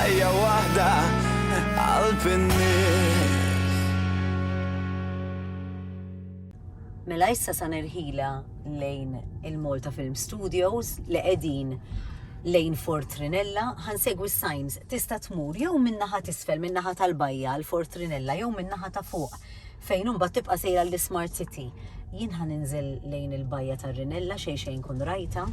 ħajja waħda għal-pinnis. Mela issa sa nerħila lejn il-Malta Film Studios li qegħdin lejn Fort Trinella, ħansegwi s-signs tista' tmur jew min-naħa t'isfel min-naħa tal-bajja l Fort Trinella jew min-naħa ta' fuq fejn imbagħad tibqa' sejra l-Smart City. Jien ħaninżel lejn il-bajja tar-Rinella xejn kun rajta.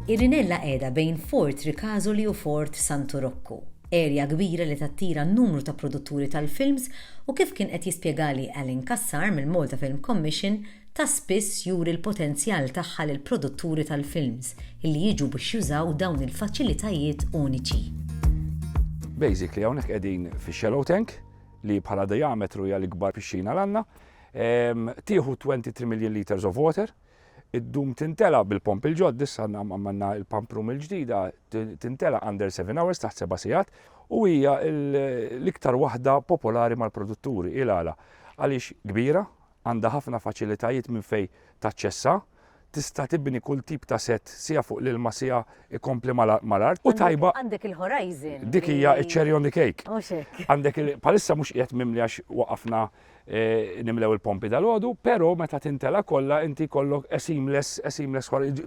Ir-Rinella qiegħda bejn Fort Ricasoli u Fort Santo Rocco. Erja kbira li tattira n-numru ta' produtturi tal-films u kif kien qed jispjegali Alan Kassar mill-Malta Film Commission ta' spiss juri l-potenzjal tagħha lil produtturi tal-films illi jiġu biex jużaw dawn il-faċilitajiet uniċi. Basically hawnhekk qegħdin fix-shallow tank li bħala diametru hija l-ikbar pixxina l-għandna, tieħu 23 million liters of water, id-dum tintela bil-pomp il-ġod, issa għammanna il-pump room il-ġdida, tintela under 7 hours taħt 7 sigħat u hija l-iktar waħda popolari mal-produtturi il-għala għaliex kbira, għandha ħafna faċilitajiet minn fej taċċessa, tista' tibni kull tip ta' set sija fuq l-ilma sija ikompli mal-art u tajba. Għandek il-horizon. Dik hija cherry on the cake. Għoxek. Għandek palissa mhux qiegħed mimli għax waqafna nimlew il-pompi dal-għodu, pero meta tintela kollha inti kollok seamless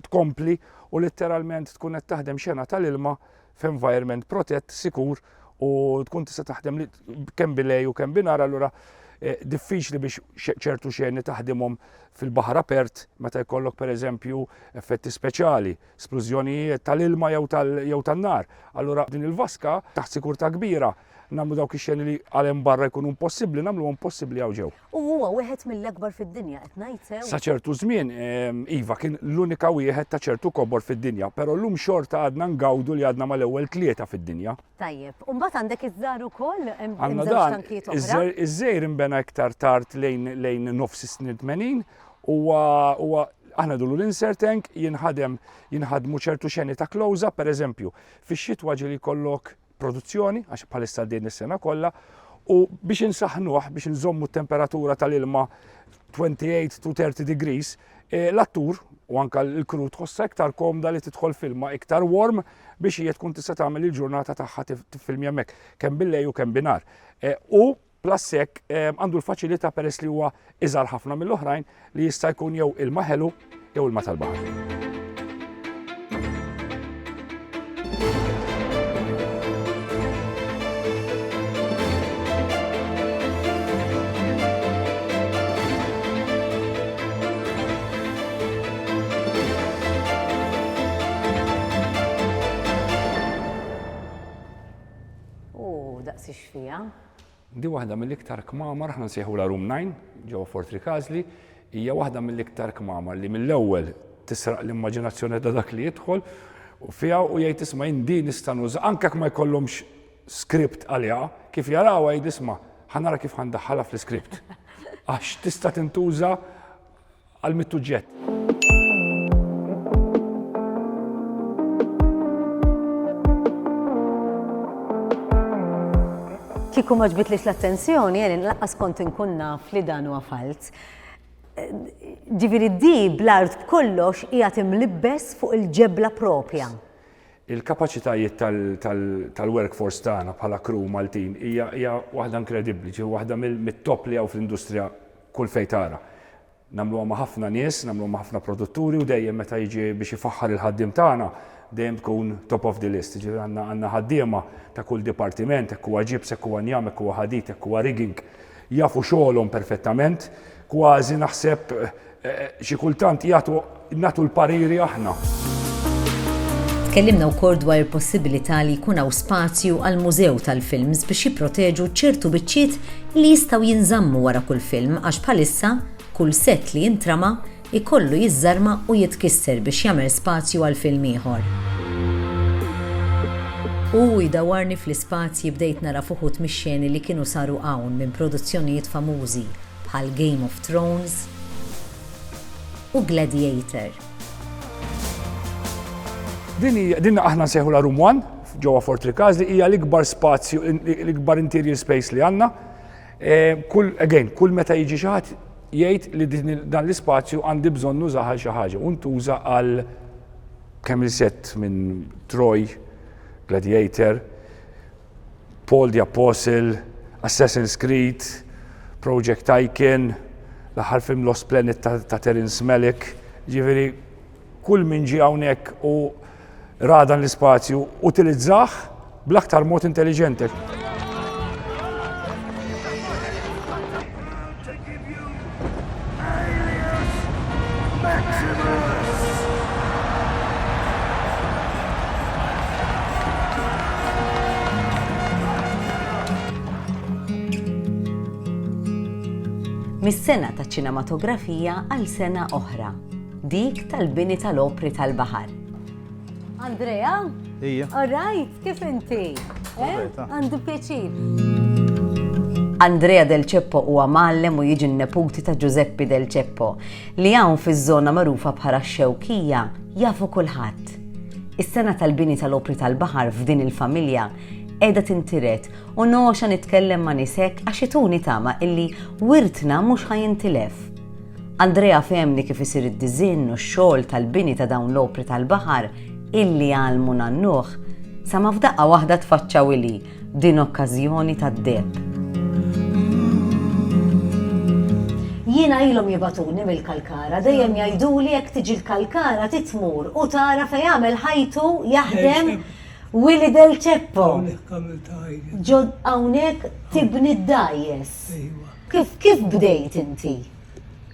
tkompli u letteralment tkun qed taħdem xena tal-ilma f'environment protett, sikur u tkun tista' taħdem kemm bilej u kemm binar allura diffiċli biex ċertu xeni taħdimhom fil-baħar apert meta jkollok pereżempju effetti speċjali, splużjonijiet tal-ilma jew tan-nar. Allura din il-vaska taħt sikurtà kbira nagħmlu dawk ix-xeni li għalhemm barra jkunu impossibbli nagħmluhom possibbli hawn ġew. U huwa wieħed mill-akbar fid-dinja qed ngħid sew. Sa ċertu żmien iva kien l-unika wieħed ta' ċertu kobor fid-dinja, però llum xorta għadna ngawdu li għadna mal-ewwel tlieta fid-dinja. Tajjeb, u mbagħad għandek iż-żar ukoll hemm Għandna żewġ dan tankijiet oħra. iż-żejr inbena iktar tard lejn nofs is-snin 80 huwa aħna dulu l-insert tank jinħadmu ċertu xeni ta' close-up, pereżempju, fix-xitwa ġieli jkollok produzzjoni, għax bħalissa din is-sena kollha, u biex insaħħnuh biex nżommu t-temperatura tal-ilma 28 to 30 degrees, l-attur u anke l-kru tħossa iktar komda li tidħol filma iktar warm biex hija tkun tista' tagħmel il-ġurnata tagħha tiffilmja hemmhekk kemm bil-lejl u kemm binar. U plus hekk għandu l-faċilità peress li huwa iżgħar ħafna mill-oħrajn li jista' jkun jew ilma ħelu jew ilma tal-baħar. Daqs ix-xfija. Di waħda mill-iktar kmamar, aħna nsejħula Room 9 ġewwa Fort Ricasoli, hija waħda mill-iktar kmamar li mill-ewwel tisraq l-immaġinazzjoni ta' dak li jidħol u fiha u jgħid isma' jien nista' nuża anke ma jkollhomx skript għaliha, kif jarawha jgħid isma' ħanara kif ħandaħħalha fl-iskript. Għax tista' tintuża għal mit-tuġġett. Kieku ma ġbitlix l-attenzjoni, jien laqqas kont inkun naf li dan huwa falt. Ġifieri di bl-art b'kollox qiegħed imlibbes fuq il-ġebla propja. Il-kapaċitajiet tal-workforce tagħna bħala crew Maltin hija waħda inkredibbli, ġi waħda mit-top li hawn fl-industrija kull fejn tara. Nagħmluha ma' ħafna nies, nagħmluha ma' ħafna produtturi u dejjem meta jiġi biex ifaħħar il-ħaddiem tagħna dejjem tkun top of the list. Ġifieri għandna ħaddiema ta' kull dipartiment, hekk huwa ġibs, hekk huwa njam, hekk huwa ħadid, hekk huwa rigging, jafu xogħolhom perfettament, kważi naħseb xi kultant nagħtu l-pariri aħna. Tkellimna wkoll dwar il-possibilità li jkun hawn spazju għal mużew tal-films biex jipproteġu ċertu biċċiet li jistgħu jinżammu wara kull film għax bħalissa kull set li jintrama ikollu jiżarma u jitkisser biex jagħmel spazju għal film ieħor. U jdawarni fl-ispazji bdejt nara fuħut mix-xeni li kienu saru hawn minn produzzjonijiet famużi bħal Game of Thrones u Gladiator. Din aħna nsejħula Room 1 ġewwa Fort Ricasoli hija l-ikbar spazju, l-ikbar interior space li għandna. Kull meta jiġi xi ħadd jgħid li dan l-ispazju għandi bżonn nużaha xi ħaġa u ntuża għal kemm il-sett minn Troy Gladiator, Paul the Apostle, Assassin's Creed, Project Tycoon, l-aħħar film Lost Planet ta' Terence Malick, ġifieri kull min ġie hawnhekk u radan l-ispazju utilizzah bl-aktar mod intelligenti. Mis-sena ta' ċinematografija għal sena oħra, dik tal-bini tal-opri tal-baħar. Andrea? Ija. All right, kif inti? Alright, Għandu pjaċir. Andrea Del Ceppo huwa mallem u jiġi n-neputi ta' Giuseppe Del Ceppo li hawn fiż-żona magħrufa bħala x-Xewkija jafu kulħadd. Is-sena tal-bini tal-opri tal-baħar f'din il-familja qiegħda tintiret u noxa nitkellem ma' nisek għax ituni tama illi wirtna mhux ħajintilef. Andrea fehmni kif isir id-diżinn u x-xogħol tal-bini ta' dawn l-opri tal-baħar illi għalmu nannuh sa ma f'daqqa waħda tfaċċaw li din okkażjoni tad-deb. Jiena ilhom jibatuni mill-Kalkara, dejjem jgħiduli jekk tiġi l-Kalkara titmur u tara fejn jagħmel ħajtu jaħdem Willy Del Ceppo. Ġod hawnhekk tibni d-dajjes. Kif bdejt inti?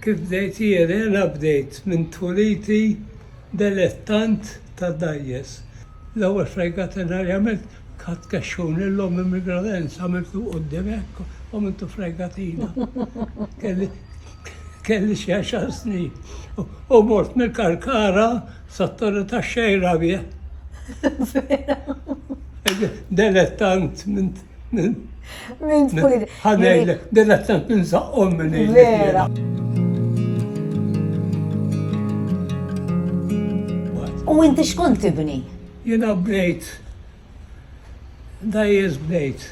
Kif bdejt jiena bdejt minn tweliti dilettant ta' dajjes. L-ewwel fregatina li għamilt kat kaxxun l-lom immigradenza għamiltu qudiem hekk u għamiltu fregatina. Kelli xi 10 snin. U mort mill-Kalkara sat-torri tax-Xejra bih. Dilettant minn ħanejlek, dilettant minn zaqqom minn Vera. U inti xkont tibni? Jena bnejt, dajjes bnejt,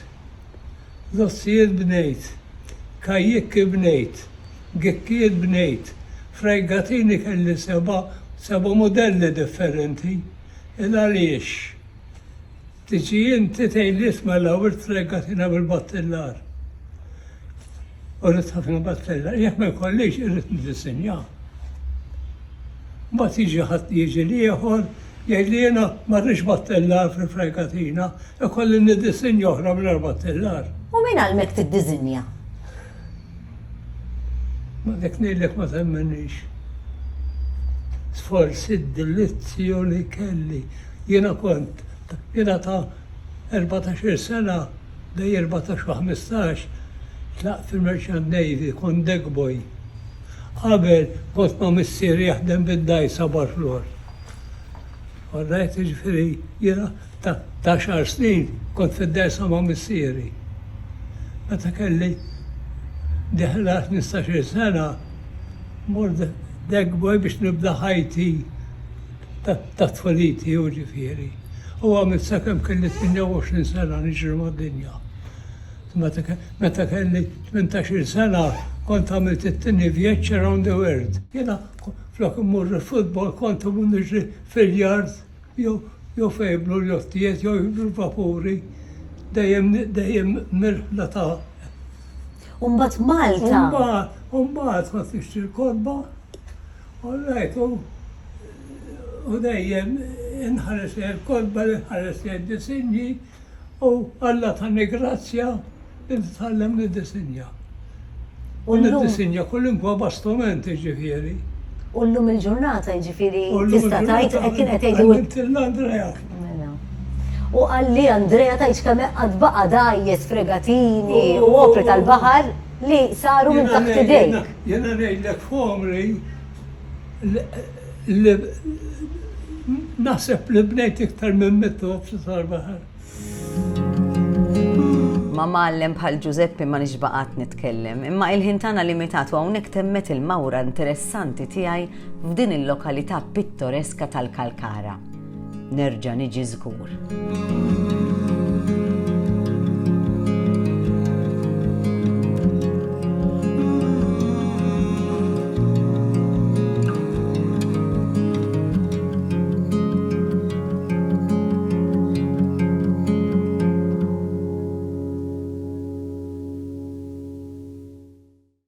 dossijiet bnejt, kajjikki bnejt, gikkijiet bnejt, fregatini kelli seba modelli differenti. Il-għaliex, tiġi jinti tejlis ma l-għawil fregatina bil-battillar. U rritħafna battillar, jek ma jkollix irrit nid-disinja. Ma tiġi ħat jiġi li jħor, jgħidli jena marriġ battillar fil-fregatina, jkolli nid-disinja oħra bil-battillar. U min għalmek tid-dizinja? Ma dek nejlek ma temmenix. Forsi d-dilizzjoni kelli. Jena ta' 14 sena, dej 14-15, tlaq fil-Merchant Navy, kon deckboy. Qabel kont ma' missieri jaħdem bid-dajsa barflor. Għarrajt ġifiri, jena ta' 10 snin kont fid-dajsa ma' missieri. Meta kelli deħla 15 sena, mor deckboy biex nibda ħajti ta' tfaliti u ġifieri. U għamil sakem kelli 28 sena niġri ma' dinja. Meta kelli 18 sena kont għamilt it-tini vjeċ around the world. Jena flok immur il-futbol kont għamil niġri fil-jard, jew fejblu l-jottijiet, jew l-vapuri, dejjem mirla ta' Umbat Malta. Umbat ma tixtri l-korba. Alright, u dejjem inħares l-kodba li ħares l-disinji u Alla tani grazzja li tallem l-disinja. U l-disinja kullinkwa bastomenti ġifieri. U l-lum il-ġurnata ġifieri tista' tajt kien qed jgħidu. L-Andrea. U għalli Andrea tajt kemm qed baqa' dajjes fregatini u opri tal-baħar li saru minn taħt idejk. Jena ngħidlek f'omri li naħseb li bnejt iktar minn mittu opri tal-baħar. Ma mallem bħal Giuseppe ma nixbaqat nitkellem, imma il-ħintana limitat u hawnhekk temmet il-mawra interessanti tiegħi f'din il-lokalità pittoreska tal-Kalkara. Nerġa' niġi żgur.